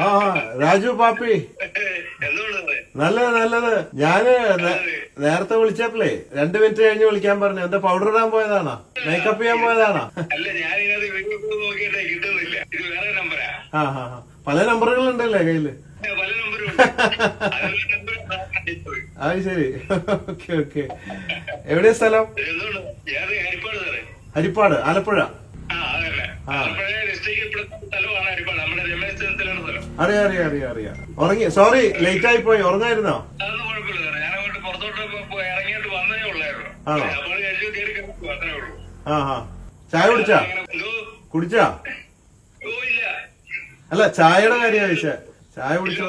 ആ രാജു പാപ്പി, നല്ലത് നല്ലത്. ഞാന് നേരത്തെ വിളിച്ചപ്പോഴേ 2 മിനിറ്റ് കഴിഞ്ഞ് വിളിക്കാൻ പറഞ്ഞു. എന്താ പൗഡർ ഇടാൻ പോയതാണോ, മേക്കപ്പ് ചെയ്യാൻ പോയതാണോ? ആ ഹാ ഹാ, പല നമ്പറുകൾ ഉണ്ടല്ലേ കയ്യില്. അത് ശരി, ഓക്കെ ഓക്കെ. എവിടെയാ സ്ഥലം? ഹരിപ്പാട്, ആലപ്പുഴ. അറിയാം അറിയാം അറിയാം അറിയാം. ഉറങ്ങി, സോറി ലേറ്റ് ആയി പോയി. ഉറങ്ങായിരുന്നോ? ആണോ? ആ ഹാ. ചായ കുടിച്ചാ? അല്ല, ചായയുടെ കാര്യം ചോദിച്ച. ചായ കുടിച്ചോ?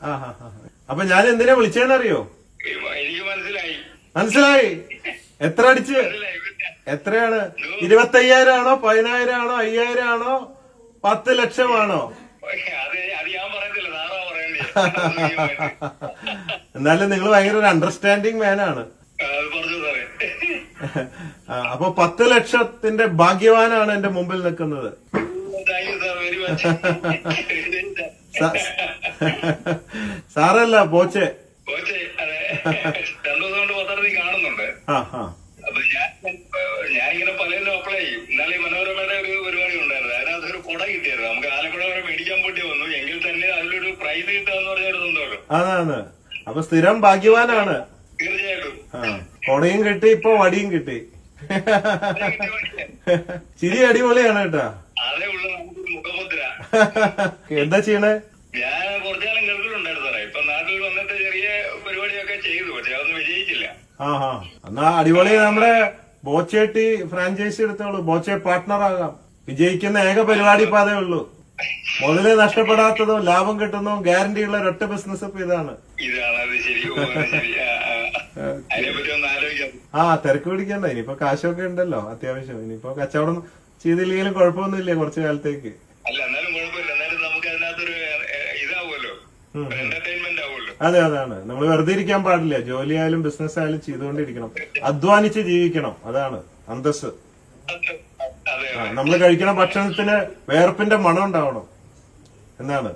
ആ ഹാ ഹാ. അപ്പൊ ഞാൻ എന്തിനാ വിളിച്ചേന്നറിയോ? മനസ്സിലായി. എത്ര അടിച്ച്? എത്രയാണ്? 25,000 ആണോ, 10,000 ആണോ, 5,000 ആണോ, 10 ലക്ഷമാണോ? എന്നാലും നിങ്ങൾ ഭയങ്കര ഒരു അണ്ടർസ്റ്റാൻഡിങ് മാനാണ്. അപ്പൊ 10 ലക്ഷത്തിന്റെ ഭാഗ്യവാനാണ് എന്റെ മുമ്പിൽ നിൽക്കുന്നത്. സാറല്ല, ബോച്ചെ. ഞാനിങ്ങനെ പലതിലും അപ്ലൈ ചെയ്യും. ഇന്നാളെ മനോരമയുടെ ഒരു പരിപാടി ഉണ്ടായിരുന്നു. അതിനകത്തൊരു കുട കിട്ടിയായിരുന്നു. നമുക്ക് ആലപ്പുഴ വരെ മേടിക്കാൻ വേണ്ടി വന്നു. എങ്കിൽ തന്നെ അതിലൊരു പ്രൈസ് കിട്ടാന്ന് പറഞ്ഞിരുന്നുണ്ടല്ലോ. അതാണ്. അപ്പൊ സ്ഥിരം ഭാഗ്യവാനാണ്. തീർച്ചയായിട്ടും. കൊടയും കിട്ടി, ഇപ്പൊ വടിയും കിട്ടി. ചിരി അടിപൊളിയാണ് കേട്ടാ. അതേ ഉള്ളു നമുക്കൊരു മുഖമുദ്ര. എന്താ ചെയ്യണേ? ഞാൻ കുറച്ചാലും ഗൾഫിലുണ്ടായിരുന്നു സാറേ. ഇപ്പൊ നാട്ടിൽ വന്നിട്ട് ചെറിയ പരിപാടിയൊക്കെ ചെയ്തു. പക്ഷെ അതൊന്നും വിജയിച്ചില്ല. ആ ഹാ. എന്നാ അടിപൊളി. നമ്മുടെ ബോച്ചേട്ടി ഫ്രാഞ്ചൈസി എടുത്തോളൂ. ബോച്ചെ പാർട്ട്ണർ ആകാം. വിജയിക്കുന്ന ഏക പരിപാടി ഇപ്പൊ അതേ ഉള്ളൂ. മുതല് നഷ്ടപ്പെടാത്തതോ ലാഭം കിട്ടുന്നോ ഗ്യാരണ്ടി ഉള്ള ഒരൊറ്റ ബിസിനസ് ഇപ്പൊ ഇതാണ്. ആ, തിരക്ക് പിടിക്കണ്ട. ഇനിയിപ്പോ കാശൊക്കെ ഉണ്ടല്ലോ അത്യാവശ്യം. ഇനിയിപ്പോ കച്ചവടം ചെയ്തില്ലെങ്കിലും കുഴപ്പമൊന്നുമില്ല കുറച്ചു കാലത്തേക്ക്. അല്ല, എന്നാലും കുഴപ്പമില്ല. എന്നാലും നമുക്ക് അതിനകത്തൊരു ഇതാവുമല്ലോ, എന്റർടൈൻമെന്റ് ആവുമല്ലോ. അതെ, അതാണ്. നമ്മൾ വെറുതെ ഇരിക്കാൻ പാടില്ല. ജോലി ആയാലും ബിസിനസ് ആയാലും ചെയ്തുകൊണ്ടിരിക്കണം. അധ്വാനിച്ച് ജീവിക്കണം. അതാണ് അന്തസ്. നമ്മൾ കഴിക്കണ ഭക്ഷണത്തിന് വേർപ്പിന്റെ മണം ഉണ്ടാവണം എന്നാണ്.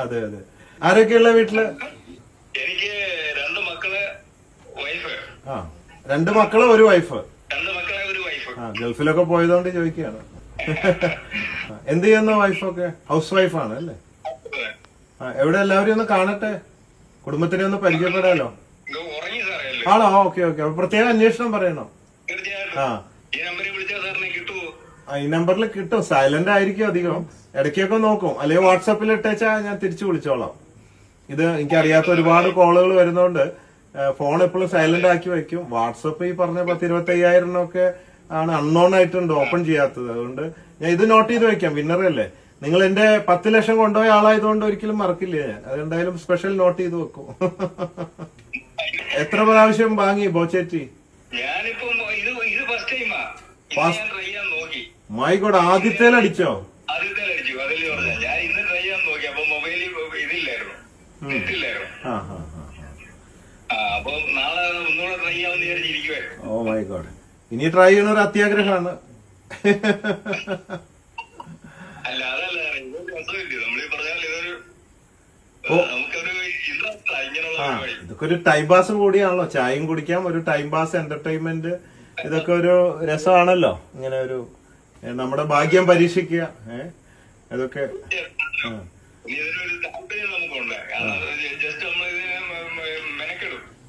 അതെ അതെ. ആരൊക്കെയുള്ള വീട്ടില്? എനിക്ക് 2 മക്കള്, വൈഫ്. ആ, 2 മക്കള്, ഒരു വൈഫ്. 2 മക്കളെ, ഒരു വൈഫ്. ആ, ഗൾഫിലൊക്കെ പോയതുകൊണ്ട് ചോദിക്കുകയാണ്. എന്ത് ചെയ്യുന്ന വൈഫൊക്കെ? ഹൗസ് വൈഫാണ് അല്ലേ? ആ, എവിടെ എല്ലാവരും ഒന്ന് കാണട്ടെ, കുടുംബത്തിനെ ഒന്ന് പരിചയപ്പെടാലോ. ആണോ? Okay okay. അപ്പൊ പ്രത്യേക അന്വേഷണം പറയണോ? ആ, ഈ നമ്പറിൽ കിട്ടും. സൈലന്റ് ആയിരിക്കും അധികം. ഇടയ്ക്കൊക്കെ നോക്കും. അല്ലെങ്കിൽ വാട്സാപ്പിൽ ഇട്ടേച്ചാ ഞാൻ തിരിച്ചു വിളിച്ചോളാം. ഇത് എനിക്കറിയാത്ത ഒരുപാട് കോളുകൾ വരുന്നോണ്ട് ഫോൺ എപ്പോഴും സൈലന്റ് ആക്കി വെക്കും. വാട്സപ്പ് ഈ പറഞ്ഞ 10-25,000 ഒക്കെ ആണ് അൺനോൺ ആയിട്ടുണ്ട്, ഓപ്പൺ ചെയ്യാത്തത്. അതുകൊണ്ട് ഞാൻ ഇത് നോട്ട് ചെയ്ത് വെക്കാം. വിന്നറല്ലേ നിങ്ങൾ? എന്റെ 10 ലക്ഷം കൊണ്ടുപോയ ആളായതുകൊണ്ട് ഒരിക്കലും മറക്കില്ല ഞാൻ. അതെന്തായാലും സ്പെഷ്യൽ നോട്ട് ചെയ്ത് വെക്കും. എത്ര പ്രാവശ്യം വാങ്ങി ബോച്ചേറ്റി? മൈ ഗോഡ്, ആദ്യത്തേലടിച്ചോ? Oh my god. ഇനി ട്രൈ ചെയ്യണ ഒരു അത്യാഗ്രഹമാണ്. ഇതൊക്കെ ഒരു ടൈം പാസ് കൂടിയാണല്ലോ. ചായയും കുടിക്കാം, ഒരു ടൈം പാസ്, എന്റർടൈൻമെന്റ്. ഇതൊക്കെ ഒരു രസമാണല്ലോ. ഇങ്ങനെ ഒരു നമ്മുടെ ഭാഗ്യം പരീക്ഷിക്കുക. ഇതൊക്കെ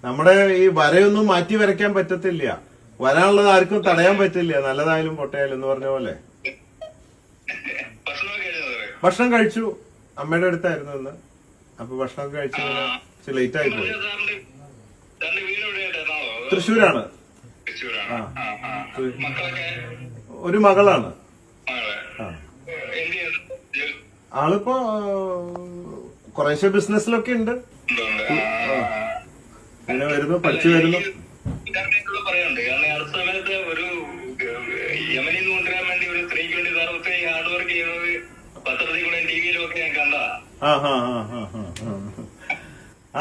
നമ്മുടെ ഈ വരയൊന്നും മാറ്റി വരയ്ക്കാൻ പറ്റത്തില്ല. വരാനുള്ളത് ആർക്കും തടയാൻ പറ്റില്ല. നല്ലതായാലും പൊട്ടയാലും എന്ന് പറഞ്ഞ പോലെ. ഭക്ഷണം കഴിച്ചു. അമ്മയുടെ അടുത്തായിരുന്നു ഇന്ന്. അപ്പൊ ഭക്ഷണം കഴിച്ചു ലേറ്റ് ആയി പോയി. തൃശ്ശൂരാണ്. ഒരു മകളാണ്. ആളിപ്പോ കുറേശ്ശെ ബിസിനസ്സിലൊക്കെ ഉണ്ട്. അങ്ങനെ വരുന്നു, പഠിച്ചു വരുന്നു.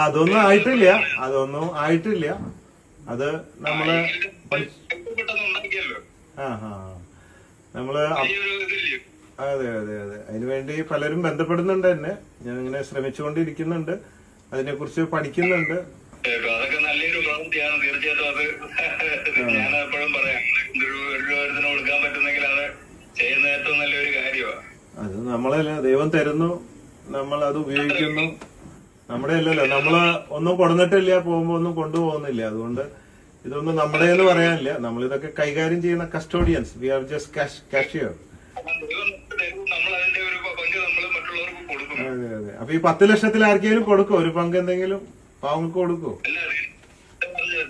അതൊന്നും ആയിട്ടില്ല. അത് നമ്മള് അതെ അതെ അതെ, അതിനുവേണ്ടി പലരും ബന്ധപ്പെടുന്നുണ്ട് എന്നെ. ഞാൻ ഇങ്ങനെ ശ്രമിച്ചുകൊണ്ടിരിക്കുന്നുണ്ട്, അതിനെക്കുറിച്ച് പഠിക്കുന്നുണ്ട്. അതൊക്കെ നല്ലൊരു പ്രവൃത്തിയാണ് തീർച്ചയായിട്ടും. അത് ഞാൻ എപ്പോഴും പറയാം, ഒരു രൂപത്തിന് കൊടുക്കാൻ പറ്റുന്നെങ്കിൽ അത് ചെയ്യുന്ന ഏറ്റവും നല്ലൊരു കാര്യമാണ്. അത് നമ്മളല്ല, ദൈവം തരുന്നു, നമ്മൾ അത് ഉപയോഗിക്കുന്നു. നമ്മുടെ അല്ലല്ലോ, നമ്മള് ഒന്നും കൊടുന്നിട്ടില്ല, പോകുമ്പോ ഒന്നും കൊണ്ടുപോകുന്നില്ല. അതുകൊണ്ട് ഇതൊന്നും നമ്മുടെ എന്ന് പറയാനില്ല. നമ്മളിതൊക്കെ കൈകാര്യം ചെയ്യുന്ന custodians, we are just cashier. നമ്മൾ അതിന്റെ ഒരു പങ്ക് നമ്മൾ മറ്റുള്ളവർക്ക് കൊടുക്കും. അതെ അതെ. അപ്പൊ ഈ 10 ലക്ഷത്തിൽ ആർക്കെങ്കിലും കൊടുക്കും, ഒരു പങ്ക് എന്തെങ്കിലും പാവങ്ങൾക്ക് കൊടുക്കും? അല്ല,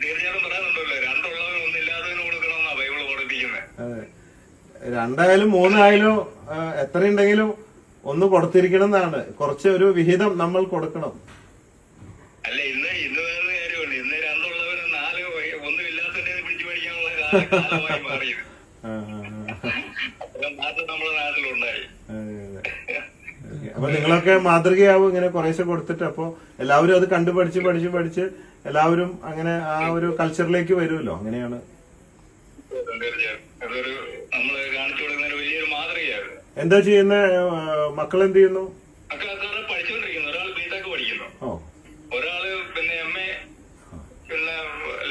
തീർച്ചയായിട്ടും പറയാനുണ്ടല്ലോ, രണ്ടുള്ളവന് ഒന്നില്ലാത്തവന് കൊടുക്കണമെന്നാ ബൈബിള് പഠിപ്പിക്കുന്നത്. അതെ, 2 ആയാലും 3 ആയാലും എത്രയുണ്ടെങ്കിലും ഒന്ന് കൊടുത്തിരിക്കണം എന്നാണ്. കുറച്ച് ഒരു വിഹിതം നമ്മൾ കൊടുക്കണം. അല്ല, ഇന്ന് വേറൊരു കാര്യമുണ്ട്. ഇന്ന് രണ്ടുള്ളവന് 4 ഒന്നുമില്ലാത്തതിനെ പിടിച്ചു മേടിക്കാനുള്ള കാലമായി മാറിയത്. മാറ്റം നമ്മുടെ നാട്ടിലുണ്ടായി. അപ്പൊ നിങ്ങളൊക്കെ മാതൃകയാവും ഇങ്ങനെ കുറേശ്ശെ കൊടുത്തിട്ട്. അപ്പൊ എല്ലാവരും അത് കണ്ടു പഠിച്ച് എല്ലാവരും അങ്ങനെ ആ ഒരു കൾച്ചറിലേക്ക് വരുമല്ലോ. അങ്ങനെയാണ്. തീർച്ചയായും അതൊരു നമ്മള് കാണിച്ചു കൊടുക്കുന്ന ഒരു വലിയൊരു മാതൃകയാണ്. എന്താ ചെയ്യുന്ന മക്കൾ? എന്ത് ചെയ്യുന്നു? മക്കളൊക്കെ പഠിച്ചുകൊണ്ടിരിക്കുന്നു. ഒരാൾ ബിടെക് പഠിക്കുന്നു, ഓ, ഒരാള് പിന്നെ MA, പിന്നെ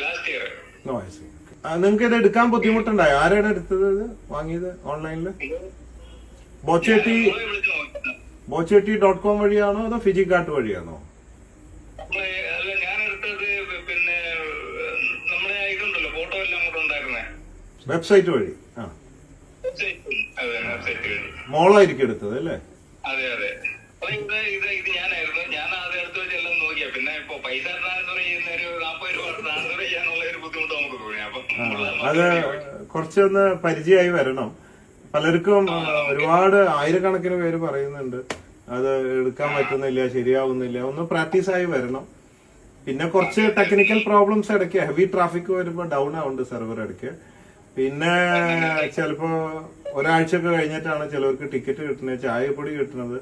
ലാസ്റ്റ് ഇയർ. നിങ്ങൾക്ക് ഇത് എടുക്കാൻ ബുദ്ധിമുട്ടുണ്ടായോ? ആരാണ് എടുത്തത്, ഇത് വാങ്ങിയത് ഓൺലൈനില്? ബോച്ചേട്ടി.com വഴിയാണോ അതോ ഫിജിക്കാർട്ട് വഴിയാണോ? അല്ല, ഞാൻ എടുത്തത് പിന്നെ നമ്മുടെ ഇതുണ്ടല്ലോ, ഫോട്ടോ എല്ലാം കൂടെ ഉണ്ടായിരുന്നേ, വെബ്സൈറ്റ് വഴി. ആ, വെബ്സൈറ്റ് വഴി. മോളായിരിക്കും എടുത്തത് അല്ലേ? അതെ അതെ. അപ്പൊ ഇത് ഞാനായിരുന്നു. ഞാൻ ആദ്യം എടുത്ത് വെച്ചെല്ലാം നോക്കിയാ, പിന്നെ ഇപ്പൊ പൈസ ട്രാൻസ്ഫർ ചെയ്യുന്ന ഒരു 40 രൂപ ട്രാൻസ്ഫർ ചെയ്യാനുള്ള ഒരു ബുദ്ധിമുട്ട് നമുക്ക് തോന്നി. അപ്പൊ അത് കുറച്ചൊന്ന് പരിചയമായി വരണം. പലർക്കും ഒരുപാട് ആയിരക്കണക്കിന് പേര് പറയുന്നുണ്ട് അത് എടുക്കാൻ പറ്റുന്നില്ല, ശരിയാവുന്നില്ല. ഒന്ന് പ്രാക്ടീസ് ആയി വരണം. പിന്നെ കുറച്ച് ടെക്നിക്കൽ പ്രോബ്ലംസ് ഇടയ്ക്ക്, ഹെവി ട്രാഫിക് വരുമ്പോൾ ഡൗൺ ആവുന്നുണ്ട് സെർവർ ഇടയ്ക്ക്. പിന്നെ ചിലപ്പോ ഒരാഴ്ചയൊക്കെ കഴിഞ്ഞിട്ടാണ് ചിലവർക്ക് ടിക്കറ്റ് കിട്ടുന്നത്, ചായപ്പൊടി കിട്ടുന്നത്.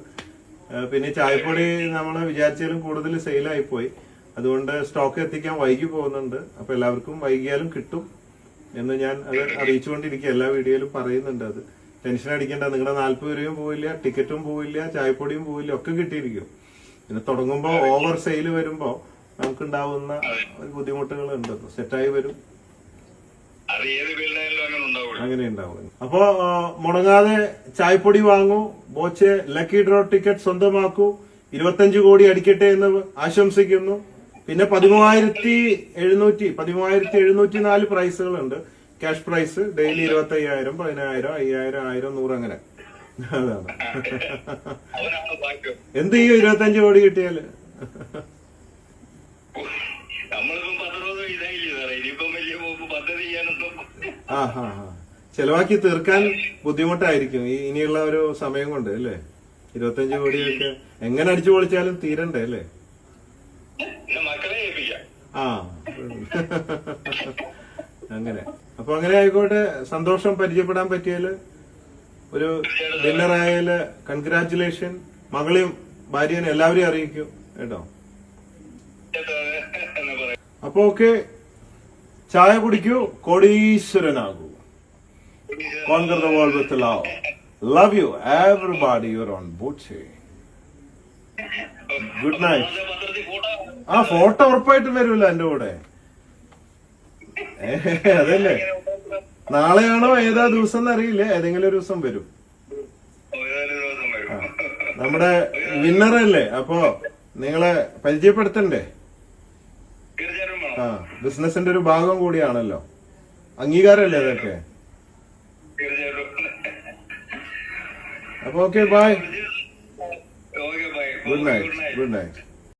പിന്നെ ചായപ്പൊടി നമ്മൾ വിചാരിച്ചാലും കൂടുതൽ സെയിലായി പോയി. അതുകൊണ്ട് സ്റ്റോക്ക് എത്തിക്കാൻ വൈകി പോകുന്നുണ്ട്. അപ്പൊ എല്ലാവർക്കും വൈകിയാലും കിട്ടും എന്ന് ഞാൻ അത് അറിയിച്ചുകൊണ്ടിരിക്കുക. എല്ലാ വീഡിയോയിലും പറയുന്നുണ്ട്. അത് ടെൻഷൻ അടിക്കേണ്ട, നിങ്ങളുടെ 40 രൂപയും പോവില്ല, ടിക്കറ്റും പോവില്ല, ചായപ്പൊടിയും പോവില്ല, ഒക്കെ കിട്ടിയിരിക്കും. പിന്നെ തുടങ്ങുമ്പോ ഓവർ സെയിൽ വരുമ്പോ നമുക്കുണ്ടാവുന്ന ബുദ്ധിമുട്ടുകളുണ്ട്. സെറ്റായി വരും, അങ്ങനെ ഉണ്ടാവും. അപ്പോ മുടങ്ങാതെ ചായപ്പൊടി വാങ്ങൂ, ബോച്ചെ ലക്കി ഡ്രോ ടിക്കറ്റ് സ്വന്തമാക്കൂ. 25 കോടി അടിക്കട്ടെ എന്ന് ആശംസിക്കുന്നു. പിന്നെ 13,704 പ്രൈസുകളുണ്ട്. ക്യാഷ് പ്രൈസ് ഡെയിലി 25,000, 10,000, 5,000, 1,000, 100 അങ്ങനെ. അതാണ്. എന്ത് ചെയ്യും 25 കോടി കിട്ടിയാല്? ചെലവാക്കി തീർക്കാൻ ബുദ്ധിമുട്ടായിരിക്കും ഇനിയുള്ള ഒരു സമയം കൊണ്ട് അല്ലേ? 25 കോടിയൊക്കെ എങ്ങനെ അടിച്ചു പൊളിച്ചാലും തീരണ്ടേ അല്ലേ? ആ, അങ്ങനെ. അപ്പൊ അങ്ങനെ ആയിക്കോട്ടെ. സന്തോഷം പരിചയപ്പെടാൻ പറ്റിയാല്. ഒരു ഡിന്നർ ആയാല് കൺഗ്രാറ്റുലേഷൻ. മകളെയും ഭാര്യനെ എല്ലാവരെയും അറിയിക്കും കേട്ടോ. അപ്പൊ ഓക്കെ, ചായ കുടിക്കൂ, കോടീശ്വരനാകൂ. Conquer the world with love. Love you, everybody. You're on Boche. Good night. ആ, ഫോട്ടോ ഉറപ്പായിട്ടും വരുമല്ലോ എന്റെ കൂടെ. അതല്ലേ, നാളെയാണോ ഏതാ ദിവസം എന്നറിയില്ല, ഏതെങ്കിലും ഒരു ദിവസം വരും. നമ്മുടെ വിന്നറല്ലേ, അപ്പൊ നിങ്ങളെ പരിചയപ്പെടുത്തണ്ടേ? ആ, ബിസിനസിന്റെ ഒരു ഭാഗം കൂടിയാണല്ലോ, അംഗീകാരമല്ലേ അതൊക്കെ? അപ്പൊ ഓക്കെ, ബൈ. Good night.